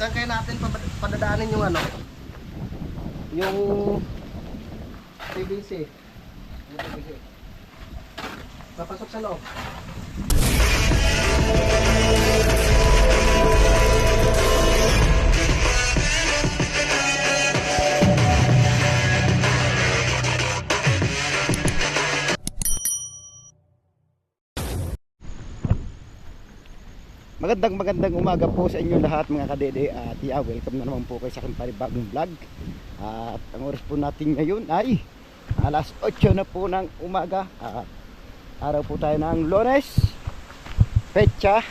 Saan kaya natin padadaanin yung ano? Yung PVC. Yung PVC. Papasok sa loob. Magandang umaga po sa inyo lahat mga kadede at welcome na naman po kayo sa aking panibagong vlog. At ang oras po natin ngayon ay alas 8 na po ng umaga at araw po tayo ng Lunes, petsa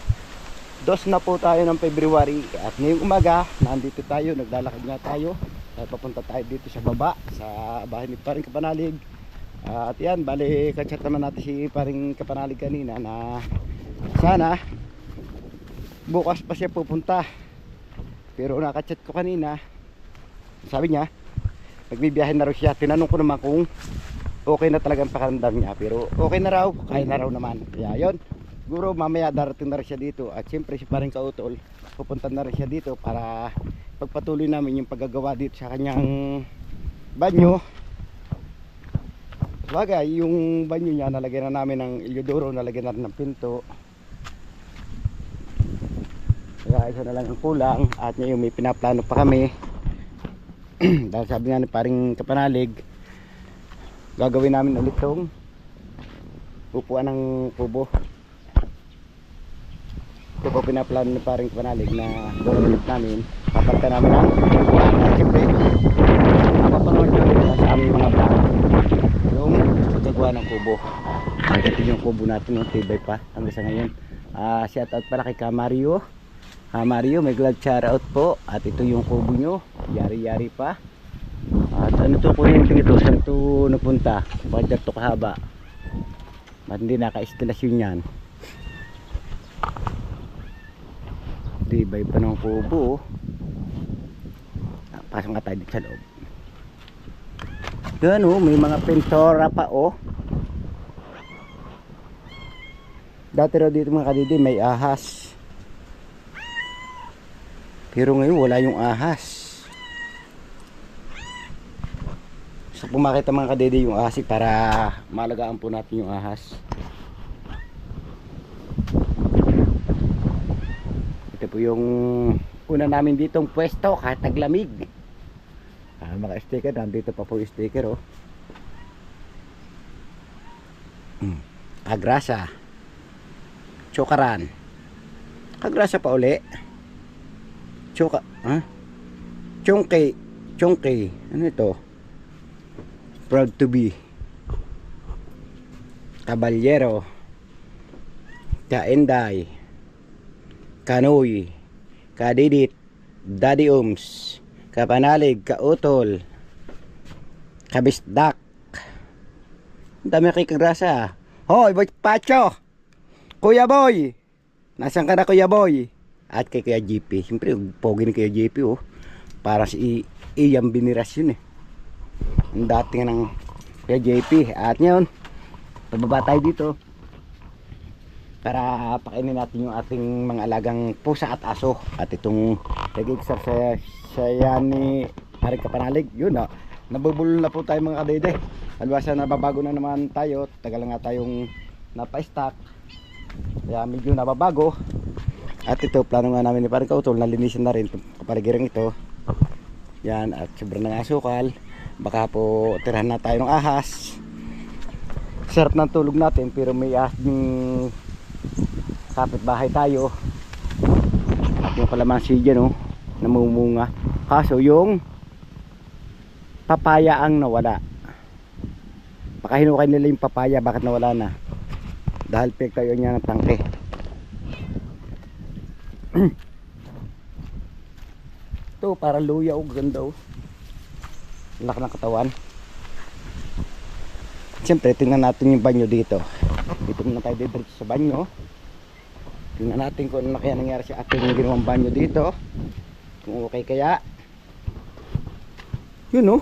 2 na po tayo ng February. At ngayong umaga nandito tayo, naglalakad nga tayo at papunta tayo dito sa baba sa bahay ni Paring Kapanalig. At yan, bali kachat naman natin si Paring Kapanalig kanina na sana bukas pa siya pupunta, pero nakachat ko kanina, sabi niya nagbibiyahe na raw siya. Tinanong ko naman kung okay na talagang pakiramdam niya, pero okay na raw, kaya na raw naman. Kaya yun, siguro mamaya darating na rin siya dito. At siyempre si Paring Kautol pupunta na rin siya dito para pagpatuloy namin yung paggagawa dito sa kanyang banyo. Bagay, yung banyo niya nalagyan na namin ng Iliodoro, nalagyan na rin ng pinto. Kaya isa na lang ang kulang. At ngayon may pinaplano pa kami dahil sabi nga ni Paring Kapanalig, gagawin namin ulit itong upuan ng kubo. Ito po pinaplano ni Paring Kapanalig na gawin ulit namin. Papalitan namin ang upuan. At siyempre mapapanood nyo rin sa aming mga vlog yung pagkagawa ng kubo. Ito yung kubo natin, yung tibay pa hanggang sa ngayon. Shout out pala kay Mario. Mario, may glad shout out po. At ito yung kubo nyo, yari-yari pa. At ano to kuryente ito, saan ito napunta, bakit ito kahaba, at hindi naka-instalasyon yan. Dibay pa ng kubo. Pasok nga tayo dito sa loob. Yan may mga pintora pa Dati raw dito mga kadidi may ahas, pero ngayon wala yung ahas. So kung makita mga kadede yung ahas para maalagaan po natin yung ahas. Ito po yung una namin ditong pwesto kahit taglamig. Mga sticker, nandito pa po yung sticker Agrasa, Chokaran, Agrasa pa uli, Choka, Chongkey, ano ito? Proud to be, Caballero, Kaenday, Kanoy, Kadidit, Daddy Ums, Kapanalig, Kautol, Kabisdak. Ang dami kay Kagrasa. Hoy, Boy Pacho, Kuya Boy, nasan ka na Kuya Boy? At kay Kuya JP, siyempre pogi ni Kuya JP para si Iyang Binirasyon ang dating ng Kuya JP. At ngayon pababa tayo dito para pakainin natin yung ating mga alagang pusa at aso. At itong nag-exercise siya ni Paring Kapanalig, yun nabubulol na po tayo mga kadede. Alwasa nababago na naman tayo, tagal nga tayong napa-stock, kaya medyo nababago. At ito, plano nga namin ni Paring Kautol na linisin na rin itong kapaligiran ito. Yan, at sobrang ng asukal. Baka po tirahan na tayo ng ahas. Sarap ng tulog natin, pero may ahas yung kapitbahay tayo. At yung kalamansi dyan namumunga. Kaso yung papaya ang nawala. Baka hinukay nila yung papaya, bakit nawala na? Dahil pagkayo niya ng tangke. Ito para luya, ganda laki ng katawan. Siyempre tingnan natin yung banyo dito. Dito muna tayo dito sa banyo. Tingnan natin kung ano na kaya nangyari sa ating ginawang banyo dito, kung okay kaya. Yun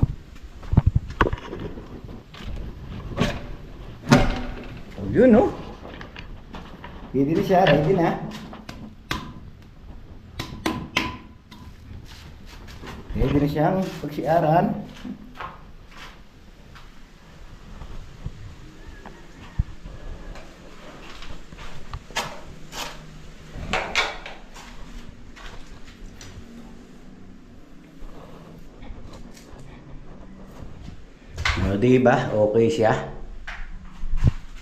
yun ready na siya, ready na. Pwede na siyang pagsiaran. O, diba? Okay siya.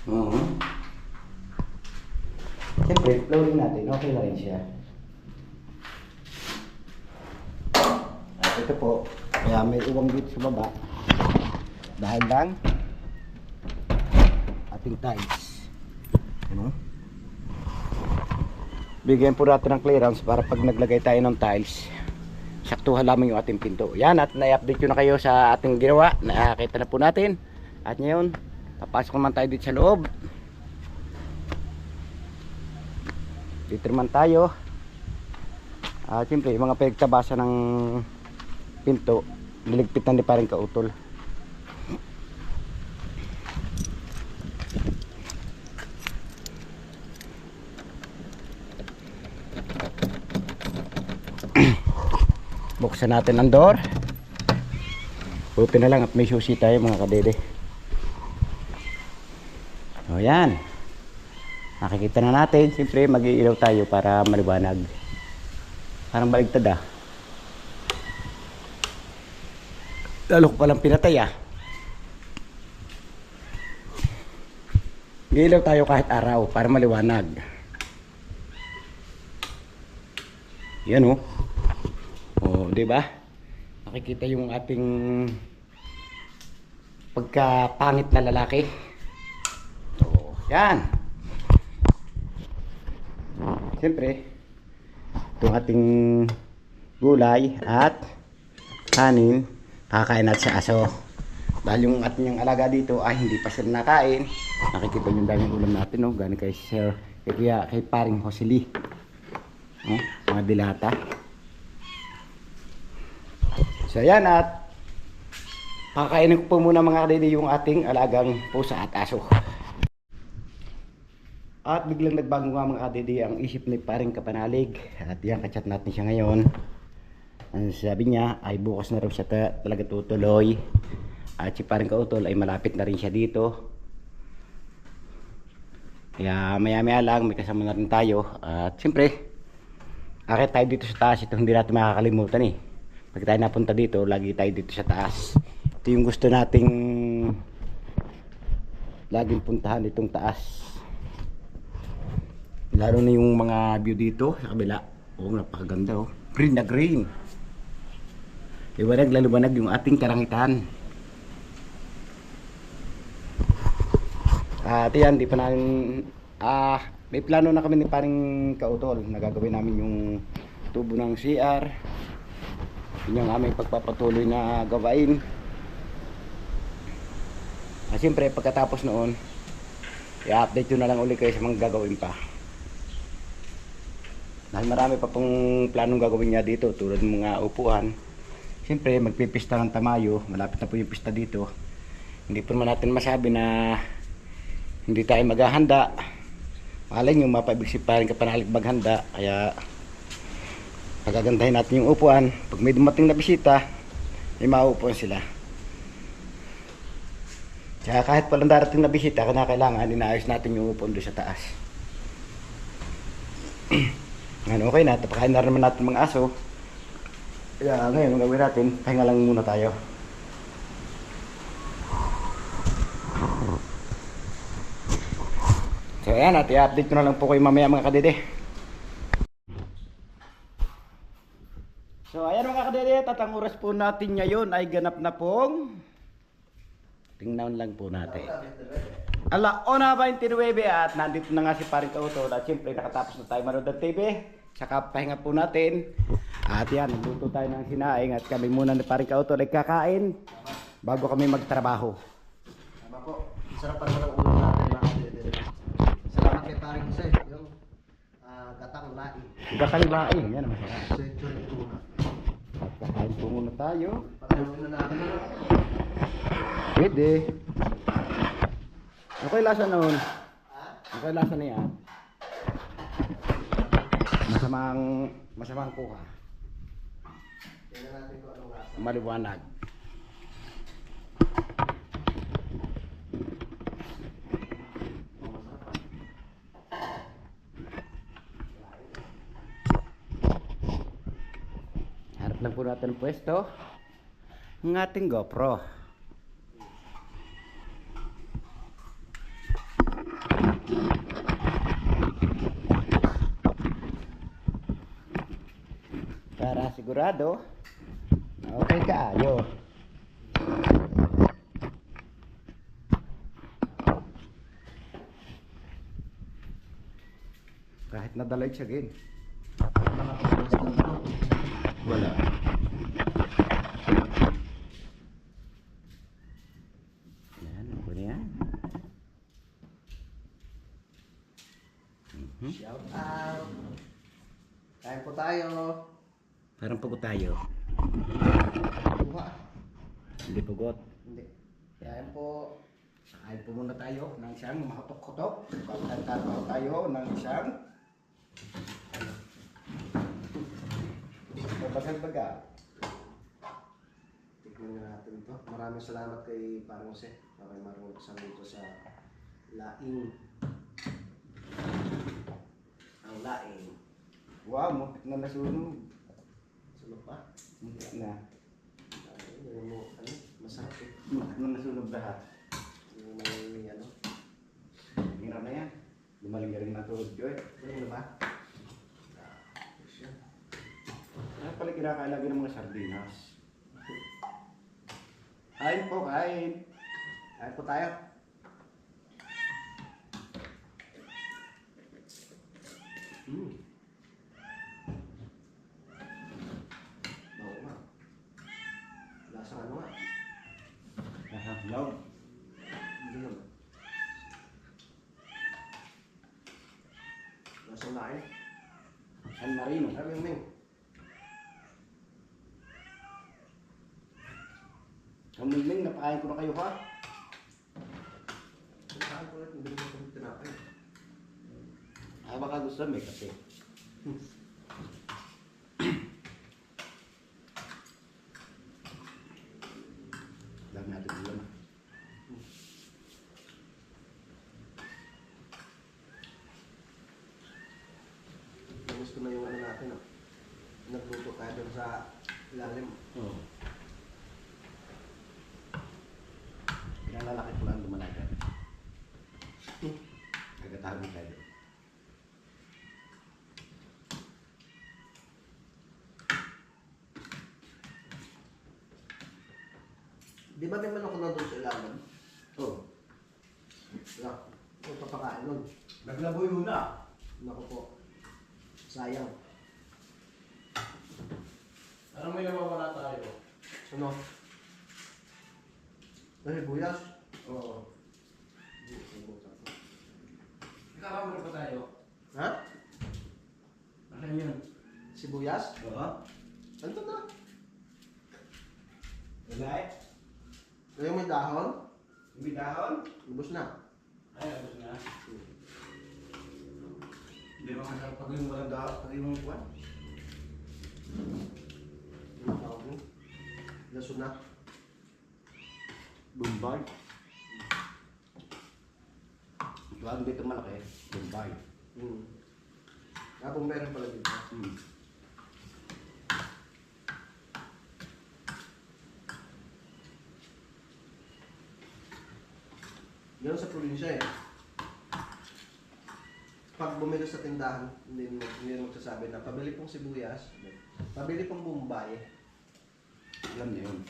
Oo. Siyempre, flooring natin. Okay na rin siya. At ito po, kaya may uwang dito sa baba. Dahil lang ating tiles. Ano? Bigyan po natin ng clearance para pag naglagay tayo ng tiles, saktuhan lamang yung ating pinto. Yan, at na-update ko na kayo sa ating ginawa. Nakakita na po natin. At ngayon, papasok naman tayo dito sa loob. Dito naman tayo. At siyempre, yung mga pinagtabasa ng pinto, niligpitan din pa rin kautol. Buksan natin ang door. Buti na lang at may susi tayo mga kadede. O yan. Nakikita na natin. Siyempre mag-iilaw tayo para maliwanag. Parang baligtad ah. Lalo ko palang pinatay ah. Mag-iilaw tayo kahit araw para maliwanag. Yan oh. Oh, 'di ba? Nakikita yung ating pagkapangit na lalaki. Oh, 'yan. Siyempre, itong ating gulay at kanin, kakain natin sa aso. Dahil yung ating alaga dito ay hindi pa sila nakain. Nakikita yung daming ulam natin, no? Galing kay Sir, kay paring Josely. Oh, mga dilata. So yan, at kakainin ko po muna mga kadede yung ating alagang pusa at aso. At biglang nagbago nga mga kadede ang isip ni paring Kapanalig. At yan, kachat natin siya ngayon. Ang sabi niya ay bukas na raw siya talaga tutuloy. At si paring Kautol ay malapit na rin siya dito. Kaya maya maya lang may kasama na rin tayo. At siyempre, akit tayo dito sa taas. Ito hindi natin makakalimutan eh. Pag tayo napunta dito, lagi tayo dito sa taas. Ito yung gusto nating laging puntahan, itong taas. Lalo na yung mga view dito sa kabila. Oh, napakaganda oh. Green na green. Liwanag na liwanag yung ating karangitan. At yan, di pa namin may plano na kami ni paring Kautol na gagawin namin yung tubo ng CR. Yun yung aming pagpapatuloy na gawain. At siyempre pagkatapos noon, i-update yun na lang ulit kayo sa mga gagawin pa. Dahil marami pa pong planong gagawin niya dito, tulad ng mga upuan. Siyempre magpipista ng Tamayo, malapit na po yung pista dito. Hindi po naman natin masabi na hindi tayo maghahanda. Malay nyo, mapaibig pa rin Kapanalig maghanda. Kaya pagagandahin natin yung upuan. Pag may dumating na bisita, may mauupuan sila. Kaya kahit palang darating na bisita, kailangan inaayos natin yung upuan doon sa taas. Ngayon okay na, tapakain na naman natin mga aso. Kaya ngayon, ang gawin natin, pahinga lang muna tayo. So ayan, at i-update ko na lang po kayo mamaya mga kadede. So ayan mga kadede, at ang oras po natin ngayon ay ganap na pong, tingnan lang po natin, 1:29 at nandito na nga si paring Kautol. At siyempre nakatapos na tayo manood ng TV. Saka pahinga po natin. At yan, nagluto tayo ng sinaing. At kami muna ni paring Kautol ay kakain bago kami magtrabaho. Tama po. Sarap pa naman ang ulam natin mga kadede. Salamat kay paring Jose. Yung gatang lai. Gatang lai, yan ang masarap. Century tuna. At kakain po muna tayo. Pagkaluin na natin. Pwede. Okay lasa noon. Okay lasa niya. Masamang kuha. Tingnan natin kung anong lasa. maliwanag. Harap lang po natin ang pwesto ng ating GoPro. Para sigurado, okay kaayo. Kahit nadalay siya gin. Mga pagkakas na ito. Wala. Yan, ako na yan. Shout out. Kain po tayo. Parang pagod tayo. Buha. Hindi pagod. Hindi. Kain po. Kain po muna tayo ng isang makotok-kotok. Pagkatapos tayo ng isang bagal-bagal. Tignan nga natin ito. Maraming salamat kay Parang Jose. Okay, marunong kasama dito sa laing. Ang laing. Wow, muntik na nasunog. Sunog pa? Muntik na. Ay, mo, ano, masarap eh. Muntik na nasunog lahat. Yung may, ano, Hirap na yan. Gumaling-galing na tuhod ko eh. ano na ba? Yes, yan. Ano pala kinakailagay ng mga sardinas? Kain po, kain. Kain po tayo. Bago nga. Lasang ano nga? Love. Hindi naman. Lasang lain. San Marino. Sabi yung Ming. Kamingming, napakain ko na kayo ha? Saan ko ulit? Hindi mo kami tinapay. Ah, baka gusto may kasi. Lang natin ulam. Namis ko na yung ano natin. Oh. Nagluto tayo doon sa ilalim. Oo. Pinalalaki ko lang dumalagan. Kagatabi tayo. Di ba may manok na doon sa ilalim? Oo. Wala. Ito papakain nun. Naglaboy muna. Naku po. Sayang. Ano may nawawala tayo? Ano? Dahil buyas. Oo. Hindi, kalimutan ko. Nakakamura pa tayo. Ha? Asan yun? Sibuyas? Oo. Ano na? Wala eh. Yung may dahon? May dahon? Lubos na. Ay, abos na. Hindi mo masarap pag yung walang dahon, pag yung kuwan. Ano tawag mo? Laso na. Bombay. Ito ang dito malaki. Bombay. Kapong meron pala dito. Ganun sa probinsya eh. Pag bumili sa tindahan, hindi mo magsasabi na pabili pong sibuyas, pabili pong Bombay. Alam niya yun.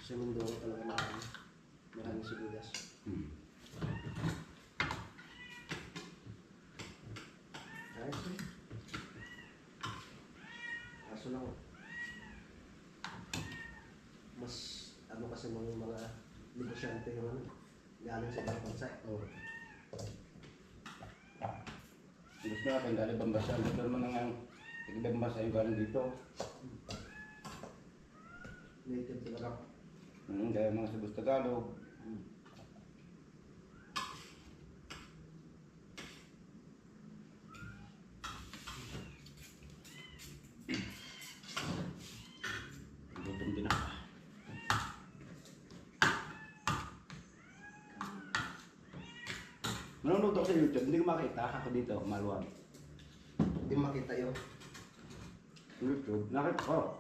Sa Mindoro talaga maraming sibuyas. Ayos eh. Kaso lang, mas ano kasi mga negosyante yung ano, galing sa ibang bansa eh. Oo. Gusto natin galing Bambasa. Gusto naman ng ibang bansa yung galing dito. Native talaga. Dahil mga Cebu Tagalog. Manonood ako sa YouTube, hindi ko makita. Ako dito, maluwag. Hindi makita yun. YouTube, nakita ko.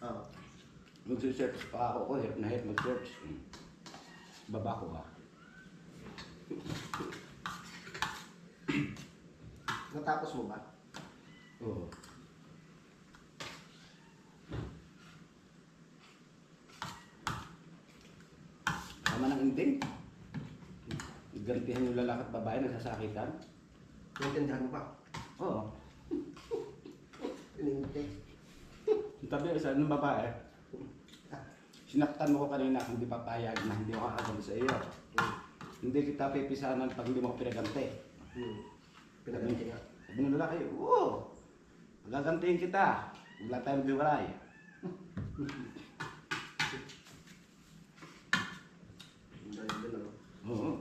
Oo. Mag-search pa ako ko, hirap na hirap mag-search. Baba ko ba? Natapos mo ba? Oo. Tama ng ending. Gantihan yung lalaki at babae nagsasakitan. Naintindihan mo ba? Oo. Pinintay. Tabi isa ng babae. Sinaktan mo ko kanina kung di papayag na hindi ako kakagali sa iyo. Hindi kita pipisanan pag hindi mo ako pinagante. Pinaganti nga. Sabi ng lalaki, oo. Magagantihin kita. Wala tayong maghiwalay. Dahil din ano. Oo.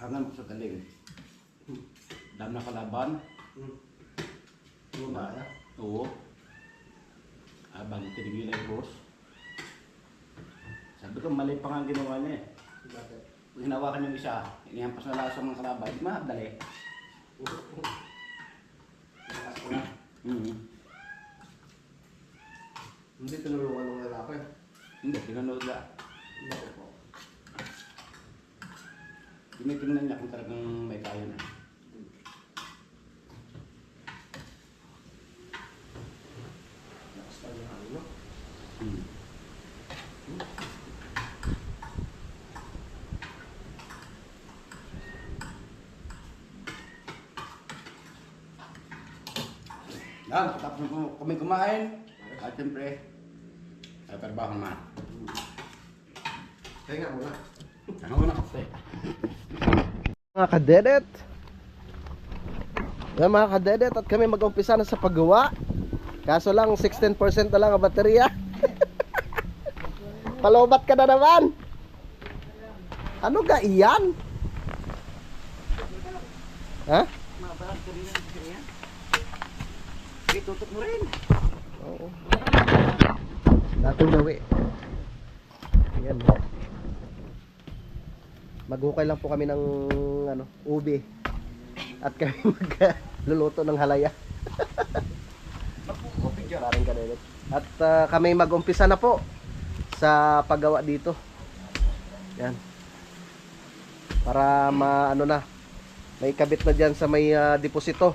Hangan mo sa galing. Dam na kalaban. Bumaba na. Oo. Abang tinigil ay boss. Sabi ko, mali pa nga ang ginawa niya eh. Bakit? Pag hinawakan yung isa, inihampas na lakas sa mga kalaban, madali. Lakas ko na. Hindi tinulungan ng lalaki. Hindi, pinanood na. Hindi po. Tinitingnan niya kung talagang may kaya na. Lakas pa niya ano. Yan, tapos kami kumain. At siyempre, ay trabaho naman. Kaya nga muna. Ano ko na kasi? Mga kadedet. Yan mga kadedet at kami mag-umpisa na sa paggawa. Kaso lang 16% na lang ang baterya. Palobat ka na naman. Ano ga iyan? Ha? Mabalag ka rin ang kanya. Tutok mo rin. Oo. Dating gawi. Ayan. Maghukay lang po kami ng ano, ubi. At kami magluluto ng halaya. Maring kadedet. At kami mag-umpisa na po sa paggawa dito. Yan. Para ano na, may kabit na dyan sa may deposito.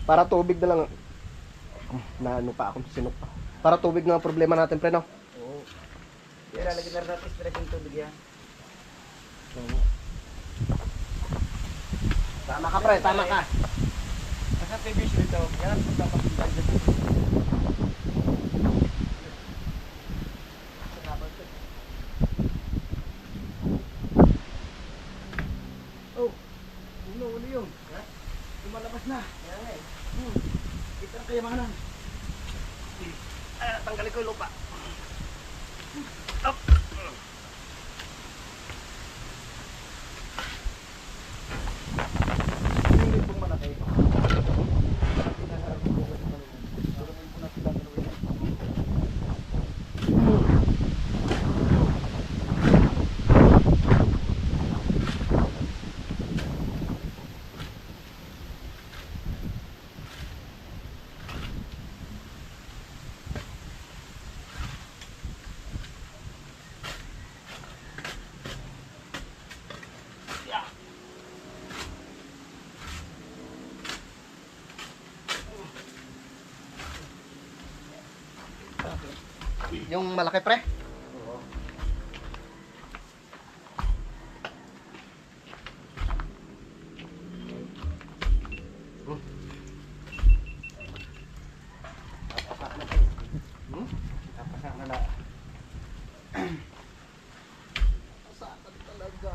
Para tubig na lang. Na ano pa akong sinok pa. Para tubig na ang problema natin, pre, no? Oo. Kaya lalagyan na rin natin spray ng tubig yan. Oo. Tama ka, pre, tama ka. Nasa TV dito. Yan, dapat Oh, uli yun. Ha? lumalabas na. Kaya nga eh. Ito na kayamanan. Tanggalin ko yung lupa. Hindi pong malaki. Yung malaki, pre? Oo. Napasak na na. Saan talaga?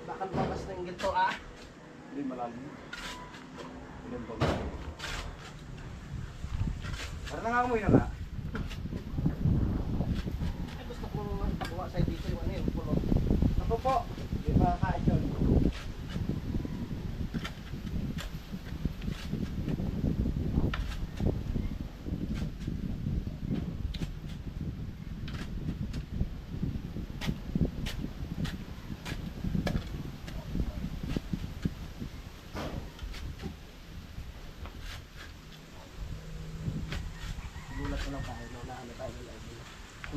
Baka lumabas na yung ginto, ah. Hindi malalim. Hindi ba? Parang nangangamoy na nga.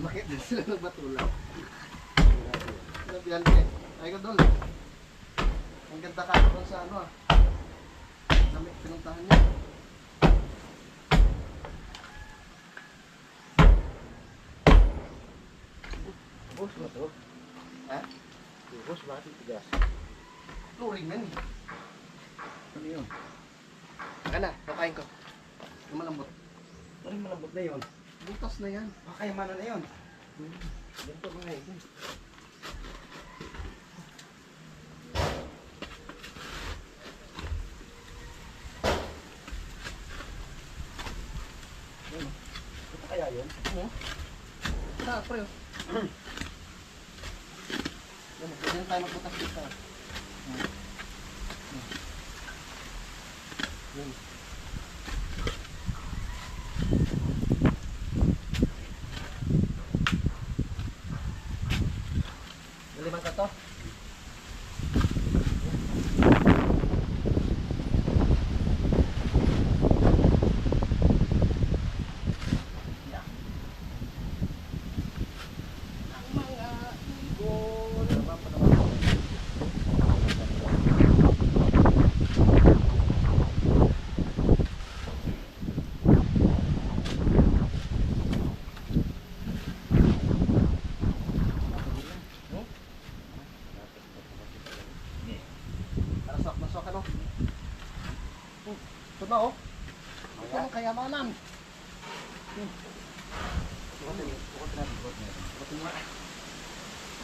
Bakit din sila nagbatulaw? Sinabihan eh. Ay ka doon. Ang ganda ka doon sa ano ah. Dami pinuntahan niya. Bus ba to? Ha? Bus, bakit tigas? Flooring man eh. Ano yun? Saka na, kakain ko. Yung malambot. Ano yung malambot na yun? Butas na yan. Pakayamanan na yun. Ganito mga ito. Ito kaya yun? Sa, pre. Yan, ganyan tayo magbutas dito. Yan. Naliman ka to? Nasok, nasok ano? Ito na oh. Ito ang kayamanan.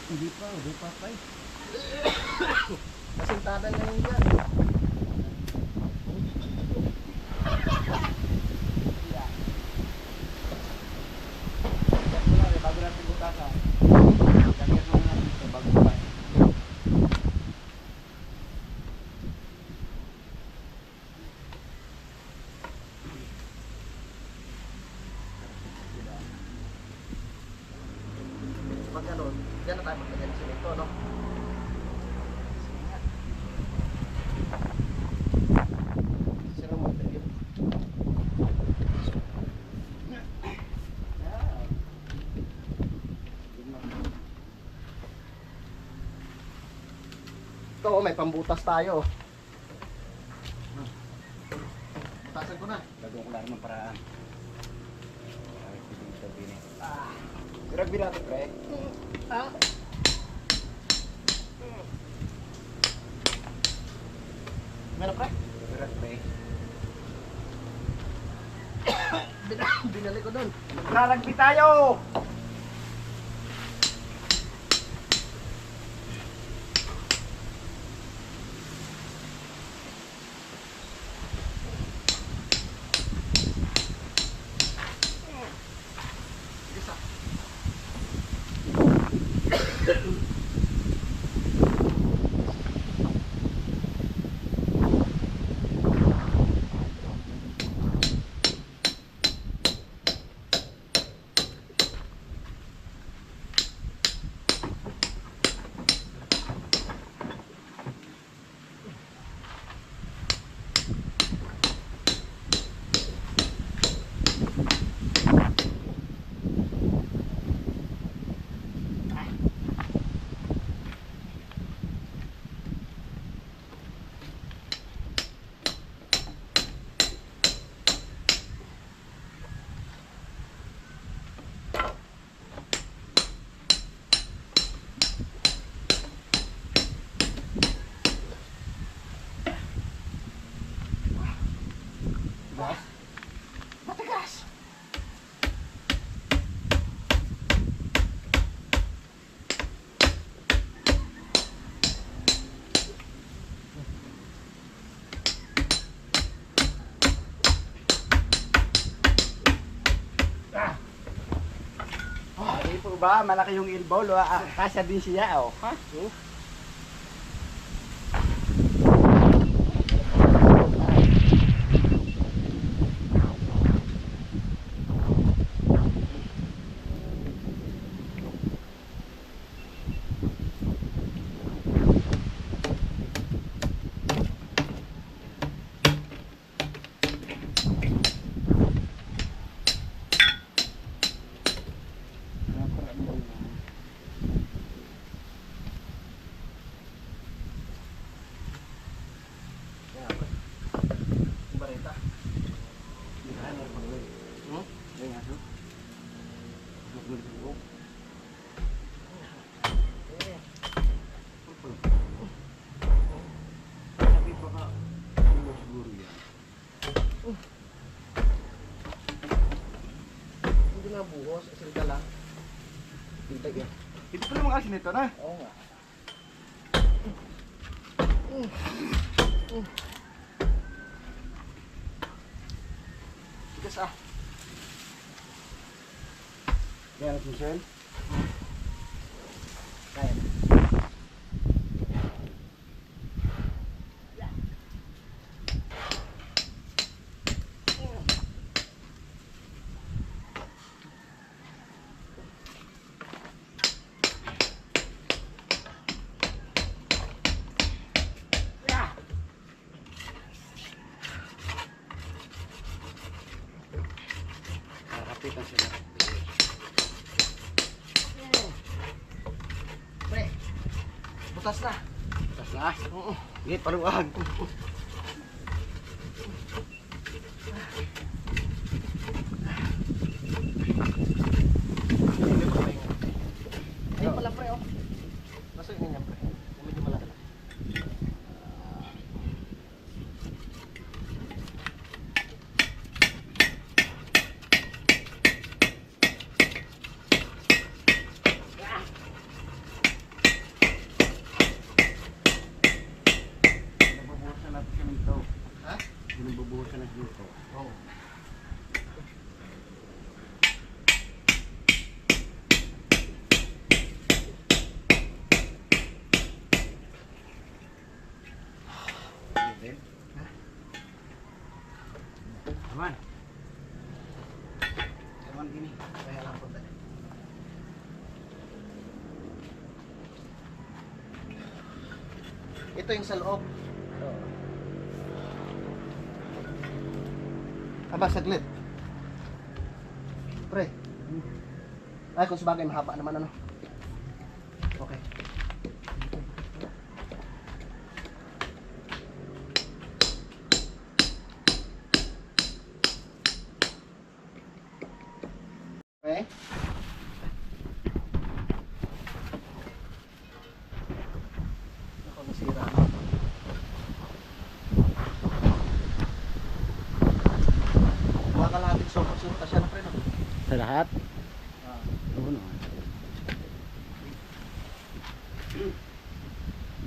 Hindi pa tayo. Kasintadan na yun dyan. Bago natin butasan. Lagyan mo na natin ito bago pa. Pag ano, dyan na tayo maglagay ng simento, no? Sino mo ito? Ito, oh, may pambutas tayo. Butasan ko na. Gagawin ko lang ng paraan. Rugby natin, pre. Ah. Meron pre? Rugby. Binalik ko doon. Maglalagbi tayo! Isa. Gas? Matigas! Hindi po ba? Malaki yung elbow. Kasya din siya, oh. Ha? mabuhos. Asil ka lang. Dito yan. Ito pa naman kasi nito na. Oo nga. Tigas ah. Kaya natin siya. Kaya na. Karapitan sila. Pre, butas na. Tapos na. Oo. Sige, paluwag. Ayun pala pre oh. Nasa yun niya pre. Medyo malaki. Nabubuhusan natin siya nito. Ha? Nabubuhusan natin nito. Oo. Aman. Aman gini. Kaya lang po tayo. Ito yung sa loob. Aba, saglit. Pre. Ay, kung sabagay, mahaba naman ano. Okay. Okay. Ako, nasira na. Mga kalahating sopa siya na pre, no? Sa lahat? Ah. Oo naman.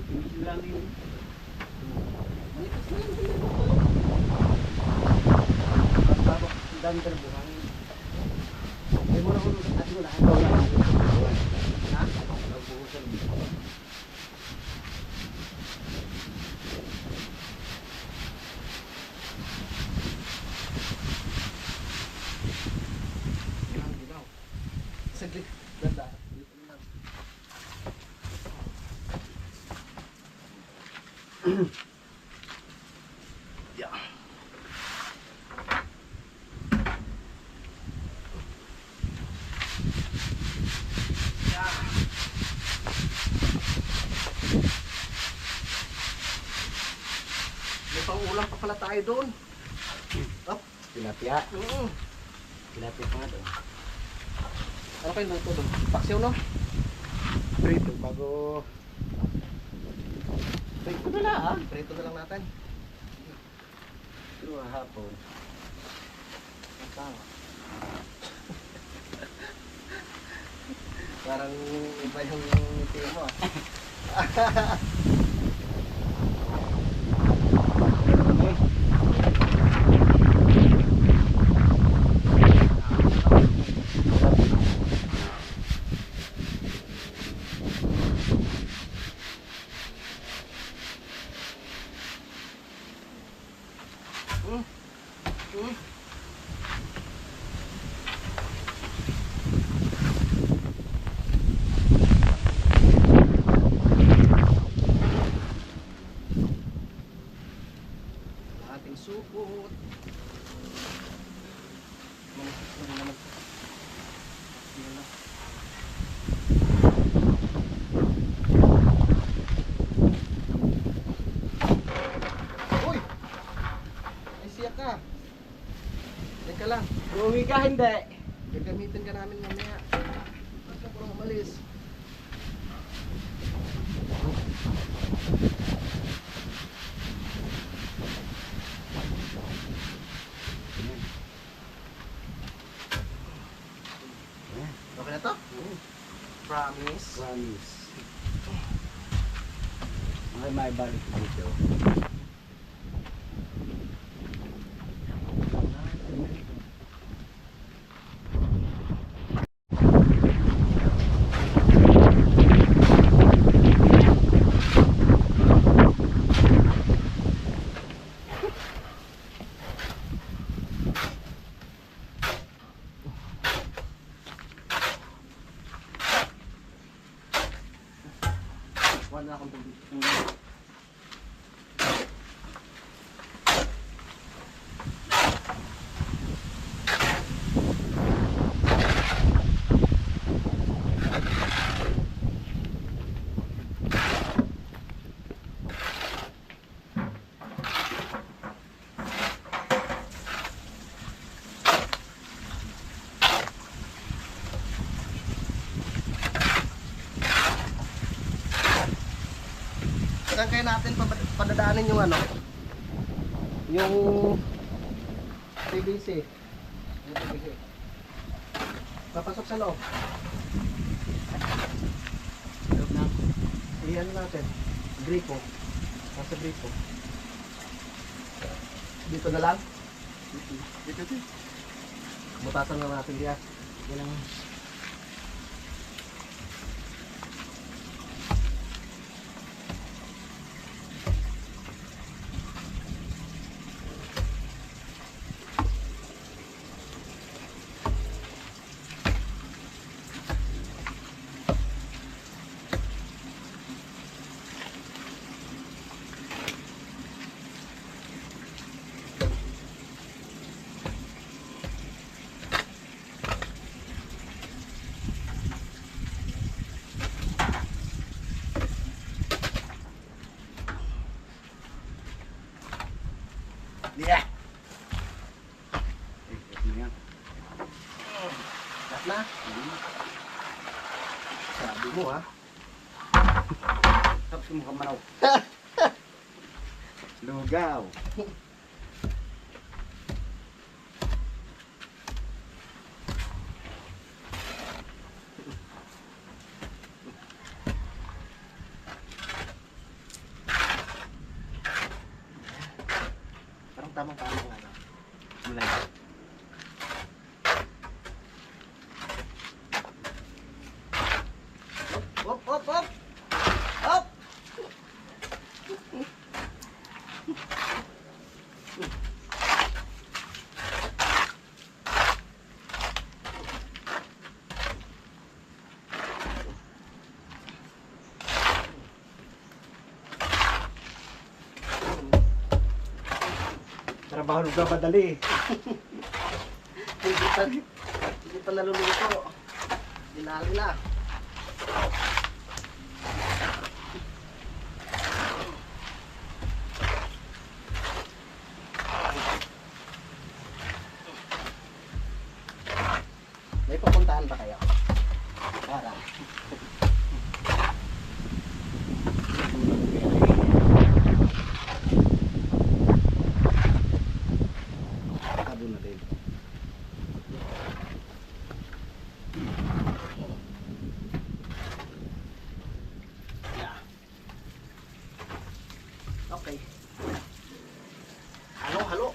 Finish lang yun. Malikas na yun. Basta ako, ang dami ka na buhangin. Ay mo na ko, ati mo na. Ikaw na. Ha? Nabubuhusan. Saglit. Ganda. Dito lang. Yeah. May pang-ulam pa pala tayo doon. Up. Tilapia. Mm. Tilapia pa nga doon. Ano kayo luto doon? Paksiw, no? Prito bago... Prito na lang. Prito na lang natin. Pero hapon. Ang tama. Parang iba yung ngiti mo ah. Ating supot. Ano naman? Yun lang. Uy! Ay siya ka. Teka lang. Uwi ka hindi. Gagamitin ka namin mamaya. Basta ko lang umalis. Promise. Promise. Okay, may balik dito. Wala akong tubig. Saan kaya natin padadaanin yung ano? Yung PVC. Yung PVC. Papasok sa loob. Loob na. Iyan natin. Gripo. Nasa gripo. Dito na lang. Dito. Butasan na natin diyan. Walang... Yeah. Ito nga. Lahat na. Sabi mo ha. Tapos mo kamaraw. Lugaw. Parang tamang-tama nga lang. Mulay. Hop, hop, hop! Hop! Trabaho lugaw madali. Hindi pa naluluto. Dinali na. May papuntahan ba kayo? Para. Tabo na din. Okay. Halo, halo.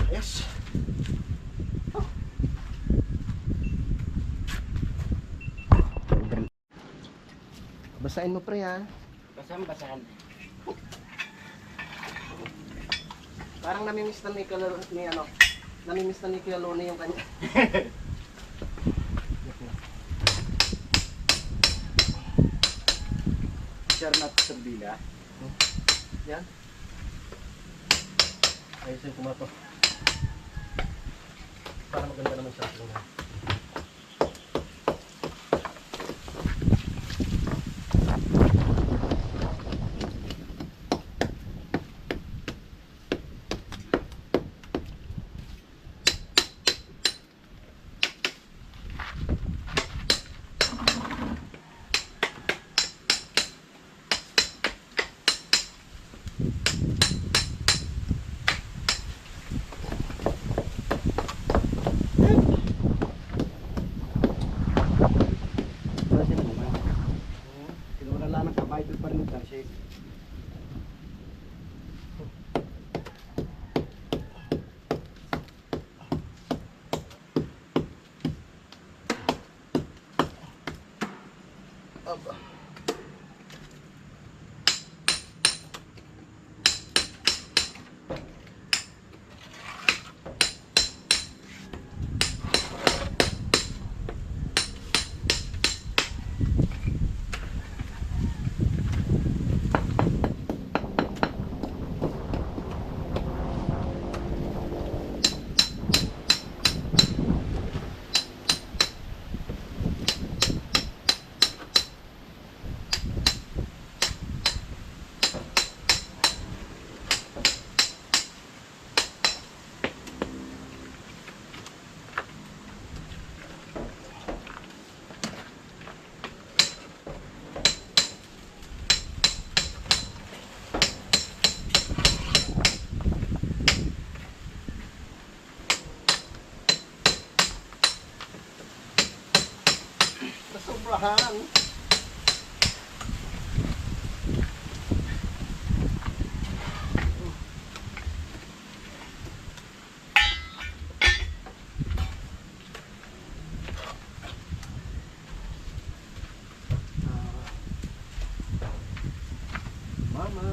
Yes. Oh. Basahin mo pre ha. Basang-basahan. Parang namimiss na ni Kalor ni ano. Namimiss na ni Kalone yung kanya. Charnat Serbila. Yan. Ayusin ko to. Para maganda naman siya. Nasobrahan. Mama.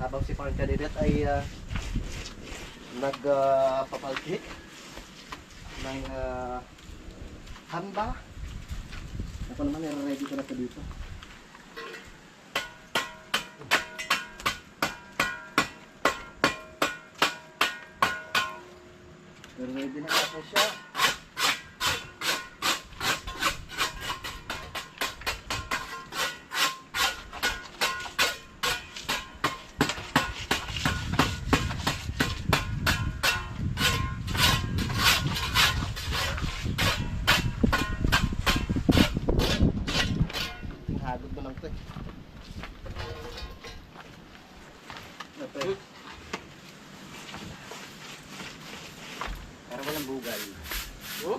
Habang si Parang Candidate ay nagpapalkit ng handa. Ako naman, nire-ready ko na ito dito. Ready na ako siya. Hagod mo lang ito eh. Para walang bugal. Oh?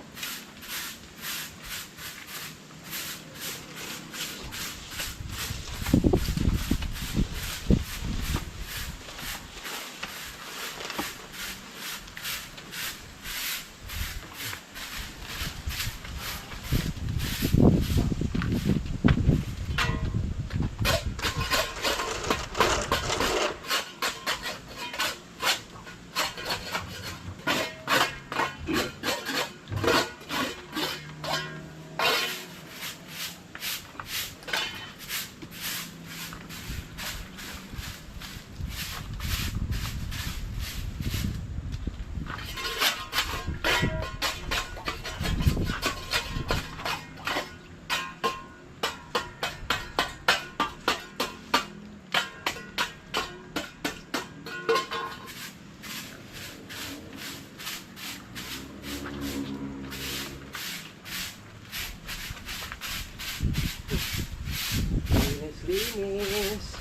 Linis.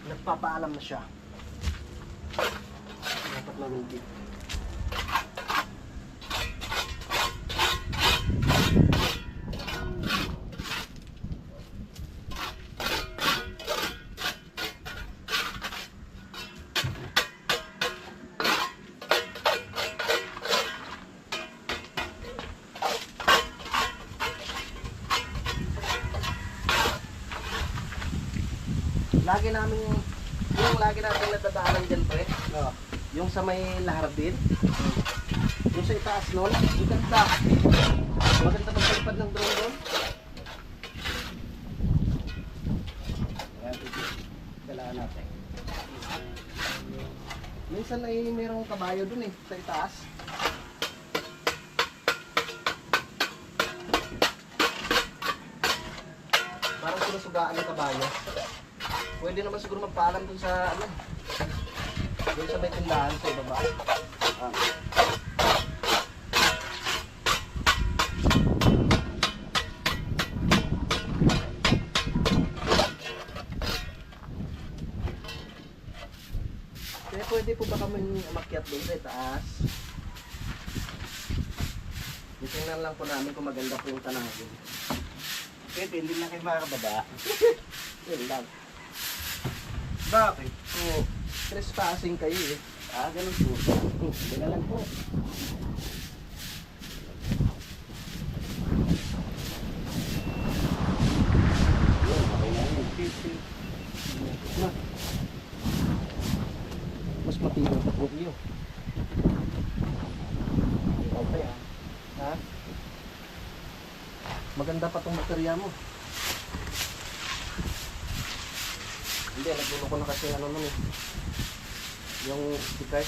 Nagpapaalam na siya. Dapat magundi. Lagi namin, yung lagi natin natadaanan dyan pre, Oh. yung sa may Laharbin, yung sa itaas nun, yung ganda. Maganda magpalipad ng drone doon. Ayan, dalaan natin. Minsan ay mayroong kabayo dun eh, sa itaas. Parang sinusugaan ng kabayo. Pwede naman siguro magpaalam dun sa ano, dun sa may tindahan sa ibaba. Ah. Kaya pwede po ba kami umakyat dun sa itaas? Tingnan lang po namin kung maganda po yung tanawin. Pwede, hindi na kayo makakababa. Yun lang. Bakit? Oo, trespassing kayo eh. Ah, ganun po. Hindi na lang po. Yun, okay na yun. Na. Mas matibay pa po iyo. Okay ah. Ha? Maganda pa tong baterya mo. Hindi, nagbulo ko na kasi ano nun eh. Yung sticker.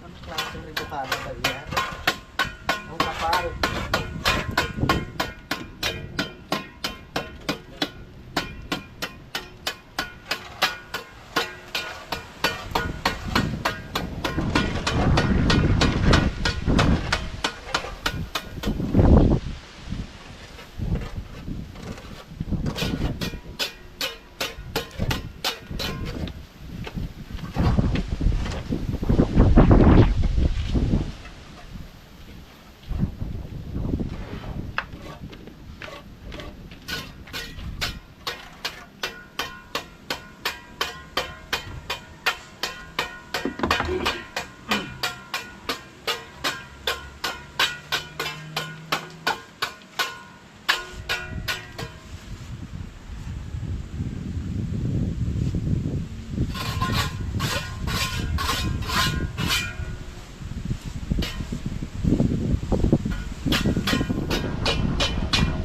Ang klaseng ritutana ba yan? Ang kapal.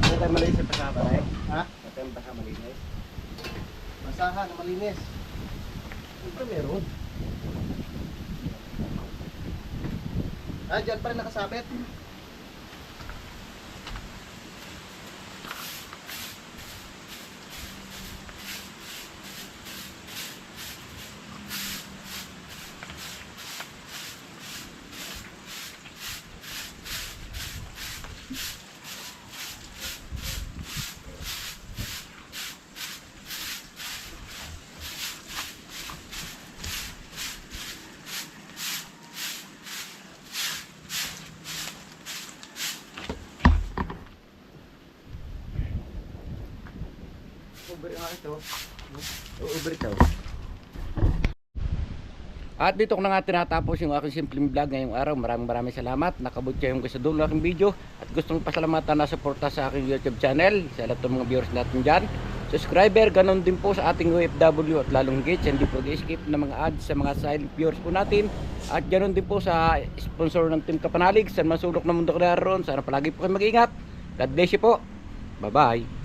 Ito tayo malinis yung pasaba eh. Ha? Ito yung pasaba malinis. Masahan na malinis. Siyempre meron. Ah, dyan pa rin nakasabit. Uber nga ito. Uber ito. At dito ko na nga tinatapos yung aking simpleng vlog ngayong araw. Maraming salamat. Nakabot kayo yung sa dulo aking video. At gustong pasalamatan na suporta sa aking YouTube channel. Sa lahat ng mga viewers natin dyan. Subscriber, ganon din po sa ating OFW at lalong higit. Hindi po i-skip na mga ads sa mga silent viewers po natin. At ganon din po sa sponsor ng Team Kapanalig. Sa masulok na mundo ko naroon. Sana palagi po kayo mag-ingat. God bless you po. Bye-bye.